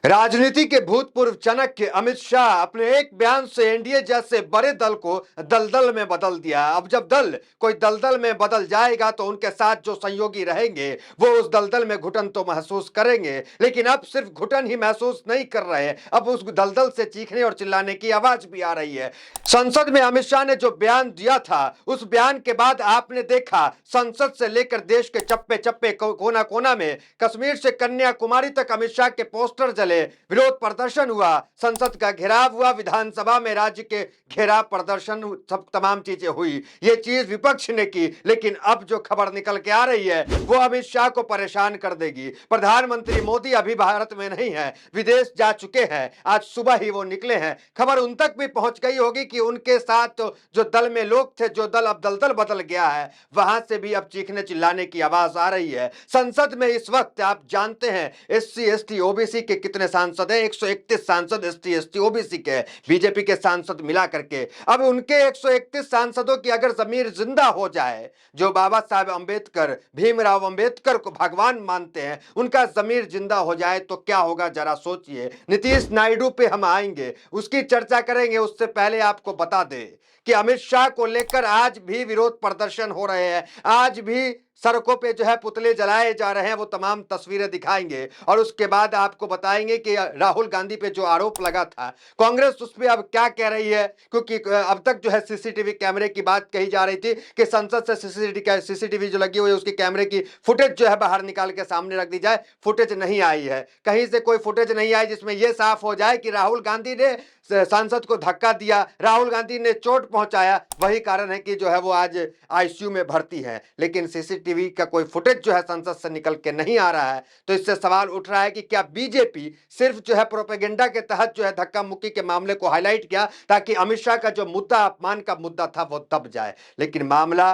राजनीति के भूतपूर्व चाणक्य अमित शाह अपने एक बयान से एनडीए जैसे बड़े दल को दलदल में बदल दिया। अब जब दल कोई दलदल में बदल जाएगा तो उनके साथ जो सहयोगी रहेंगे वो उस दलदल में घुटन तो महसूस करेंगे, लेकिन अब सिर्फ घुटन ही महसूस नहीं कर रहे हैं, अब उस दलदल से चीखने और चिल्लाने की आवाज भी आ रही है। संसद में अमित शाह ने जो बयान दिया था, उस बयान के बाद आपने देखा संसद से लेकर देश के चप्पे चप्पे कोना कोना में, कश्मीर से कन्याकुमारी तक अमित शाह के पोस्टर जले, विरोध प्रदर्शन हुआ, संसद का घेराव हुआ, विधानसभा में राज्य के घेराव प्रदर्शन, सब तमाम चीजें हुई। ये चीज विपक्ष ने की, लेकिन अब जो खबर निकल के आ रही है वो अमित शाह को परेशान कर देगी। प्रधानमंत्री मोदी अभी भारत में नहीं है, विदेश जा चुके हैं, आज सुबह ही वो निकले हैं। खबर उन तक भी पहुंच गई होगी कि उनके साथ तो जो दल में लोग थे, जो दल अब दलदल बदल गया है, वहां से भी अब चीखने चिल्लाने की आवाज आ रही है। संसद में इस वक्त आप जानते हैं एससी एसटी ओबीसी के कितने सांसद हैं? 131 सांसद एसटी एसटी ओबीसी के, बीजेपी के सांसद मिला करके। अब उनके 131 सांसदों की अगर जमीर जिंदा हो जाए, जो बाबा साहब अंबेडकर, भीमराव अंबेडकर को भगवान मानते हैं, उनका जमीर जिंदा हो जाए तो क्या होगा जरा सोचिए। नीतीश नायडू पे हम आएंगे, उसकी चर्चा करेंगे, उससे पहले आपको बता दें कि अमित शाह को लेकर आज भी विरोध प्रदर्शन हो रहे हैं, आज भी सड़कों पे जो है पुतले जलाए जा रहे हैं, वो तमाम तस्वीरें दिखाएंगे और उसके बाद आपको बताएंगे कि राहुल गांधी पे जो आरोप लगा था, कांग्रेस उस पर अब क्या कह रही है। क्योंकि अब तक जो है सीसीटीवी कैमरे की बात कही जा रही थी कि संसद से सीसीटीवी जो लगी हुई है उसकी कैमरे की फुटेज जो है बाहर निकाल के सामने रख दी जाए। फुटेज नहीं आई है, कहीं से कोई फुटेज नहीं आई जिसमें यह साफ हो जाए कि राहुल गांधी ने सांसद को धक्का दिया, राहुल गांधी ने चोट पहुंचाया, वही कारण है कि जो है वो आज आईसीयू में भर्ती है। लेकिन सीसीटीवी का कोई फुटेज जो है संसद से निकल के नहीं आ रहा है, तो इससे सवाल उठ रहा है कि क्या बीजेपी सिर्फ जो है प्रोपेगेंडा के तहत जो है धक्का मुक्की के मामले को हाईलाइट किया ताकि अमित शाह का जो मुद्दा, अपमान का मुद्दा था, वो दब जाए। लेकिन मामला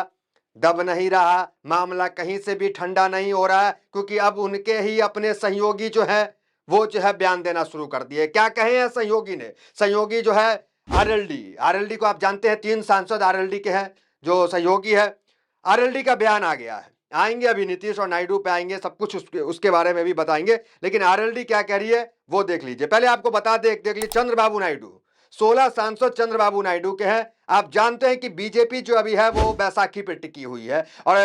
दब नहीं रहा, मामला कहीं से भी ठंडा नहीं हो रहा है, क्योंकि अब उनके ही अपने सहयोगी जो है वो जो है बयान देना शुरू कर दिए। क्या कहे हैं सहयोगी ने? सहयोगी जो है आरएलडी को आप जानते हैं, 3 सांसद आरएलडी के हैं जो सहयोगी है। आरएलडी का बयान आ गया है, आएंगे अभी नीतीश और नायडू पे आएंगे, सब कुछ उसके बारे में भी बताएंगे। लेकिन आरएलडी क्या कह रही है वो देख लीजिए। पहले आपको बता देख लीजिए, चंद्रबाबू नायडू, 16 सांसद चंद्रबाबू नायडू के हैं। आप जानते हैं कि बीजेपी जो अभी है वो बैसाखी पे टिकी हुई है और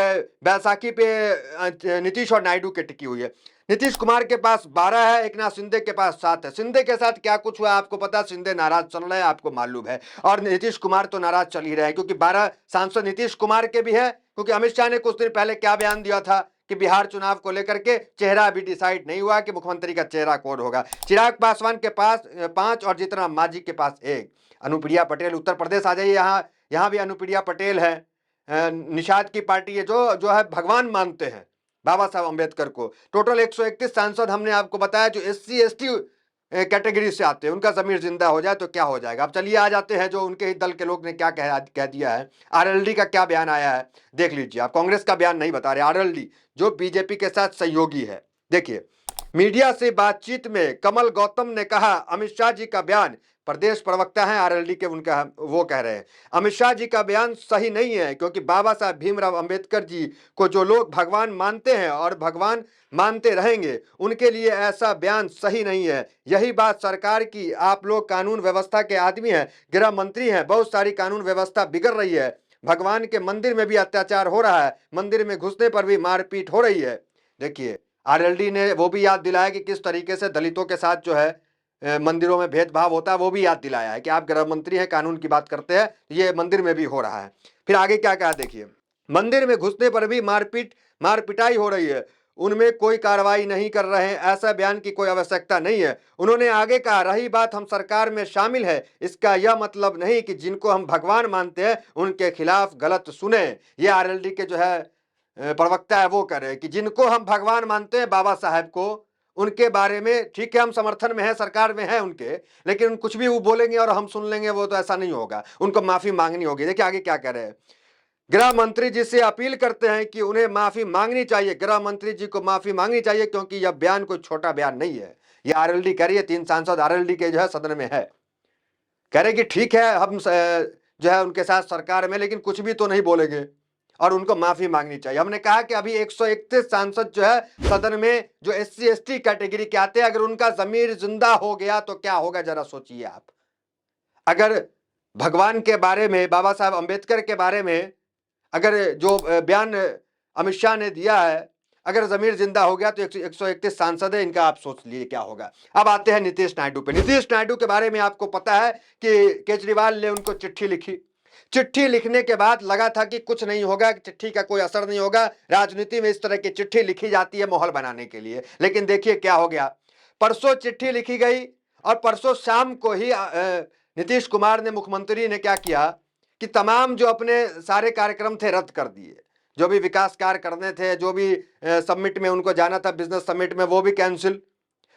बैसाखी पे नीतीश और नायडू के टिकी हुई है। नीतीश कुमार के पास 12 है, एकनाथ शिंदे के पास 7 है। शिंदे के साथ क्या कुछ हुआ आपको पता, शिंदे नाराज चल रहे हैं, आपको मालूम है, और नीतीश कुमार तो नाराज चल ही रहे हैं, क्योंकि 12 सांसद नीतीश कुमार के भी है। क्योंकि अमित शाह ने कुछ दिन पहले क्या बयान दिया था कि बिहार चुनाव को लेकर के चेहरा अभी डिसाइड नहीं हुआ कि मुख्यमंत्री का चेहरा कौन होगा। चिराग पासवान के पास 5 और जीतन राम मांझी के पास 1। अनुप्रिया पटेल, उत्तर प्रदेश आ जाइए, यहाँ भी अनुप्रिया पटेल है, निषाद की पार्टी है, जो है भगवान मानते हैं बाबा साहब अंबेडकर को। टोटल 131 सांसद हमने आपको बताया जो एससी एसटी कैटेगरी से आते हैं, उनका जमीर जिंदा हो जाए तो क्या हो जाएगा। अब चलिए आ जाते हैं जो उनके ही दल के लोग ने क्या कह दिया है। आरएलडी का क्या बयान आया है देख लीजिए। आप कांग्रेस का बयान नहीं बता रहे, आरएलडी जो बीजेपी के साथ सहयोगी है। देखिए, मीडिया से बातचीत में कमल गौतम ने कहा अमित शाह जी का बयान, प्रदेश प्रवक्ता हैं आरएलडी के, उनका वो कह रहे हैं अमित शाह जी का बयान सही नहीं है, क्योंकि बाबा साहब भीमराव अंबेडकर जी को जो लोग भगवान मानते हैं और भगवान मानते रहेंगे, उनके लिए ऐसा बयान सही नहीं है। यही बात सरकार की, आप लोग कानून व्यवस्था के आदमी हैं, गृह मंत्री हैं, बहुत सारी कानून व्यवस्था बिगड़ रही है। भगवान के मंदिर में भी अत्याचार हो रहा है, मंदिर में घुसने पर भी मारपीट हो रही है। देखिए, आरएलडी ने वो भी याद दिलाया कि किस तरीके से दलितों के साथ जो है मंदिरों में भेदभाव होता है, वो भी याद दिलाया है कि आप गृह मंत्री हैं, कानून की बात करते हैं, ये मंदिर में भी हो रहा है। फिर आगे क्या कहा देखिए, मंदिर में घुसने पर भी मार पिटाई हो रही है, उनमें कोई कार्रवाई नहीं कर रहे हैं, ऐसा बयान की कोई आवश्यकता नहीं है। उन्होंने आगे कहा, रही बात हम सरकार में शामिल है, इसका यह मतलब नहीं कि जिनको हम भगवान मानते हैं उनके खिलाफ गलत सुने। ये आरएलडी के जो है प्रवक्ता है वो कह रहे हैं कि जिनको हम भगवान मानते हैं बाबा साहब को, उनके बारे में ठीक है हम समर्थन में है, सरकार में है उनके, लेकिन कुछ भी वो बोलेंगे और हम सुन लेंगे, वो तो ऐसा नहीं होगा, उनको माफी मांगनी होगी। देखिए आगे क्या कह रहे हैं, गृह मंत्री जी से अपील करते हैं कि उन्हें माफी मांगनी चाहिए, गृह मंत्री जी को माफी मांगनी चाहिए, क्योंकि यह बयान कोई छोटा बयान नहीं है। ये आरएलडी कह रही है, 3 सांसद आरएलडी के जो है सदन में है, कह रहे कि ठीक है हम जो है उनके साथ सरकार में, लेकिन कुछ भी तो नहीं बोलेंगे, और उनको माफी मांगनी चाहिए। हमने कहा कि अभी 131 सांसद जो है सदन में जो SC ST कैटेगरी के आते हैं, अगर उनका जमीर जिंदा हो गया तो क्या होगा जरा सोचिए आप। अगर भगवान के बारे में, बाबा साहब अंबेडकर के बारे में अगर जो बयान अमित शाह ने दिया है, अगर जमीर जिंदा हो गया तो 131 सांसद है, इनका आप सोच लीजिए क्या होगा। अब आते हैं नीतीश नायडू पे। नीतीश नायडू के बारे में आपको पता है कि केजरीवाल ने उनको चिट्ठी लिखी। चिट्ठी लिखने के बाद लगा था कि कुछ नहीं होगा, चिट्ठी का कोई असर नहीं होगा, राजनीति में इस तरह की चिट्ठी लिखी जाती है माहौल बनाने के लिए। लेकिन देखिए क्या हो गया। परसों चिट्ठी लिखी गई और परसों शाम को ही नीतीश कुमार ने, मुख्यमंत्री ने क्या किया कि तमाम जो अपने सारे कार्यक्रम थे रद्द कर दिए। जो भी विकास कार्य करने थे, जो भी समिट में उनको जाना था, बिजनेस समिट में, वो भी कैंसिल।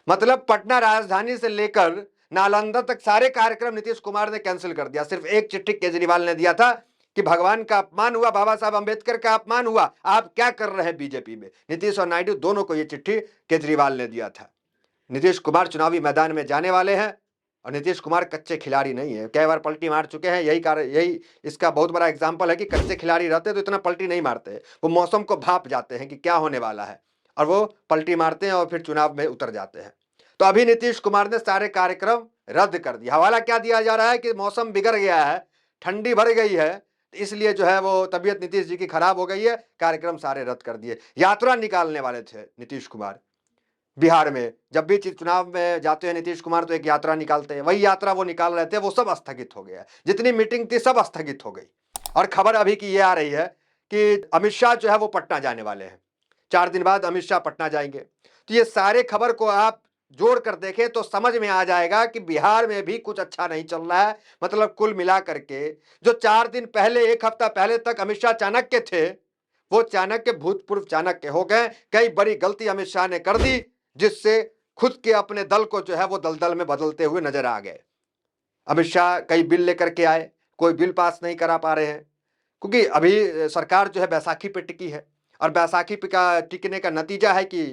मतलब पटना राजधानी से लेकर नालंदा तक सारे कार्यक्रम नीतीश कुमार ने कैंसिल कर दिया। सिर्फ एक चिट्ठी केजरीवाल ने दिया था कि भगवान का अपमान हुआ, बाबा साहब अंबेडकर का अपमान हुआ, आप क्या कर रहे हैं बीजेपी में। नीतीश और नायडू दोनों को यह चिट्ठी केजरीवाल ने दिया था। नीतीश कुमार चुनावी मैदान में जाने वाले हैं और नीतीश कुमार कच्चे खिलाड़ी नहीं है, कई बार पलटी मार चुके हैं। यही इसका बहुत बड़ा एग्जाम्पल है कि कच्चे खिलाड़ी रहते तो इतना पलटी नहीं मारते, वो मौसम को भाप जाते हैं कि क्या होने वाला है और वो पलटी मारते हैं और फिर चुनाव में उतर जाते हैं। तो अभी नीतीश कुमार ने सारे कार्यक्रम रद्द कर दिया। हवाला क्या दिया जा रहा है कि मौसम बिगड़ गया है, ठंडी भर गई है, इसलिए जो है वो तबीयत नीतीश जी की खराब हो गई है, कार्यक्रम सारे रद्द कर दिए। यात्रा निकालने वाले थे नीतीश कुमार बिहार में, जब भी चुनाव में जाते हैं नीतीश कुमार तो एक यात्रा निकालते हैं, वही यात्रा वो निकाल रहे थे, वो सब स्थगित हो गया। जितनी मीटिंग थी सब स्थगित हो गई। और खबर अभी की ये आ रही है कि अमित शाह जो है वो पटना जाने वाले हैं, 4 दिन बाद अमित शाह पटना जाएंगे। तो ये सारे खबर को आप जोड़ कर देखें तो समझ में आ जाएगा कि बिहार में भी कुछ अच्छा नहीं चल रहा है। मतलब कुल मिला करके जो 4 दिन पहले, 1 हफ्ता पहले तक अमित शाह चाणक्य थे, वो चाणक्य भूतपूर्व चाणक्य हो गए। कई बड़ी गलती अमित शाह ने कर दी, जिससे खुद के अपने दल को जो है वो दलदल में बदलते हुए नजर आ गए। अमित शाह कई बिल लेकर के आए, कोई बिल पास नहीं करा पा रहे हैं, क्योंकि अभी सरकार जो है बैसाखी पे टिकी है और बैसाखी पे का टिकने का नतीजा है कि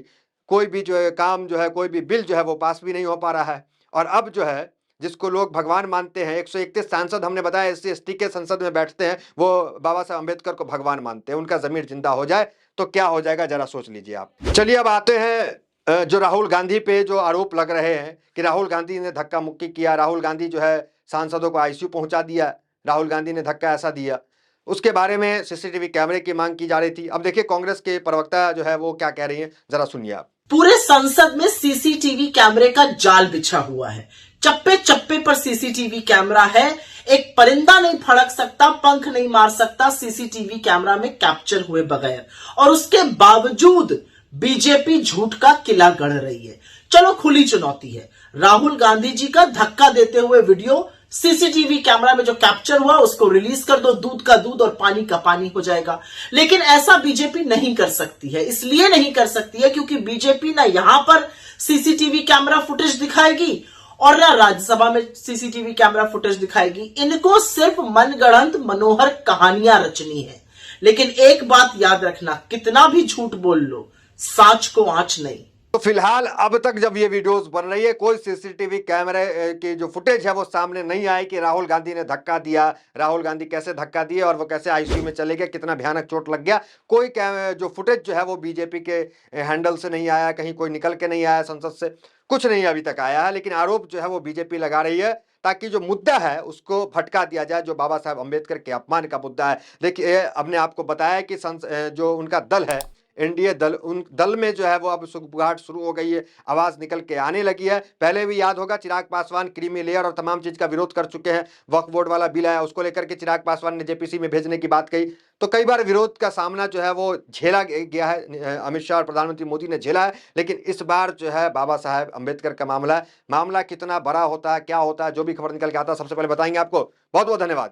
कोई भी जो है काम जो है, कोई भी बिल जो है वो पास भी नहीं हो पा रहा है। और अब जो है जिसको लोग भगवान मानते हैं, 131 सांसद हमने बताया SC ST के संसद में बैठते हैं, वो बाबा साहब अम्बेडकर को भगवान मानते हैं। उनका जमीर जिंदा हो जाए तो क्या हो जाएगा जरा सोच लीजिए आप। चलिए अब आते हैं जो राहुल गांधी पे जो आरोप लग रहे हैं कि राहुल गांधी ने धक्का मुक्की किया, राहुल गांधी जो है सांसदों को ICU पहुंचा दिया, राहुल गांधी ने धक्का ऐसा दिया, उसके बारे में CCTV कैमरे की मांग की जा रही थी। अब देखिए कांग्रेस के प्रवक्ता जो है वो क्या कह रही हैं, जरा सुनिए आप। पूरे संसद में CCTV कैमरे का जाल बिछा हुआ है, चप्पे चप्पे पर CCTV कैमरा है। एक परिंदा नहीं फड़क सकता, पंख नहीं मार सकता CCTV कैमरा में कैप्चर हुए बगैर, और उसके बावजूद बीजेपी झूठ का किला गढ़ रही है। चलो खुली चुनौती है, राहुल गांधी जी का धक्का देते हुए वीडियो CCTV कैमरा में जो कैप्चर हुआ उसको रिलीज कर दो, दूध का दूध और पानी का पानी हो जाएगा। लेकिन ऐसा बीजेपी नहीं कर सकती है। इसलिए नहीं कर सकती है क्योंकि बीजेपी ना यहां पर CCTV कैमरा फुटेज दिखाएगी और ना राज्यसभा में CCTV कैमरा फुटेज दिखाएगी। इनको सिर्फ मनगढ़ंत मनोहर कहानियां रचनी है। लेकिन एक बात याद रखना, कितना भी झूठ बोल लो, सांच को आंच नहीं। तो फिलहाल अब तक जब ये वीडियोस बन रही है, कोई CCTV कैमरे की जो फुटेज है वो सामने नहीं आई कि राहुल गांधी ने धक्का दिया, राहुल गांधी कैसे धक्का दिए और वो कैसे ICU में चले गए, कितना भयानक चोट लग गया। कोई जो फुटेज जो है वो बीजेपी के हैंडल से नहीं आया, कहीं कोई निकल के नहीं आया, संसद से कुछ नहीं अभी तक आया है। लेकिन आरोप जो है वो बीजेपी लगा रही है ताकि जो मुद्दा है उसको भटका दिया जाए, जो बाबा साहब अम्बेडकर के अपमान का मुद्दा है। देखिए हमने आपको बताया कि जो उनका दल है NDA दल, उन दल में जो है वो अब सुगबुगाहट शुरू हो गई है, आवाज निकल के आने लगी है। पहले भी याद होगा चिराग पासवान क्रीमी लेयर और तमाम चीज का विरोध कर चुके हैं। वक्फ बोर्ड वाला बिल आया, उसको लेकर के चिराग पासवान ने JPC में भेजने की बात कही। तो कई बार विरोध का सामना जो है वो झेला गया है, अमित शाह और प्रधानमंत्री मोदी ने झेला है। लेकिन इस बार जो है बाबा साहब अम्बेडकर का मामला कितना बड़ा होता है, क्या होता है, जो भी खबर निकल के आता है सबसे पहले बताएंगे आपको। बहुत बहुत धन्यवाद।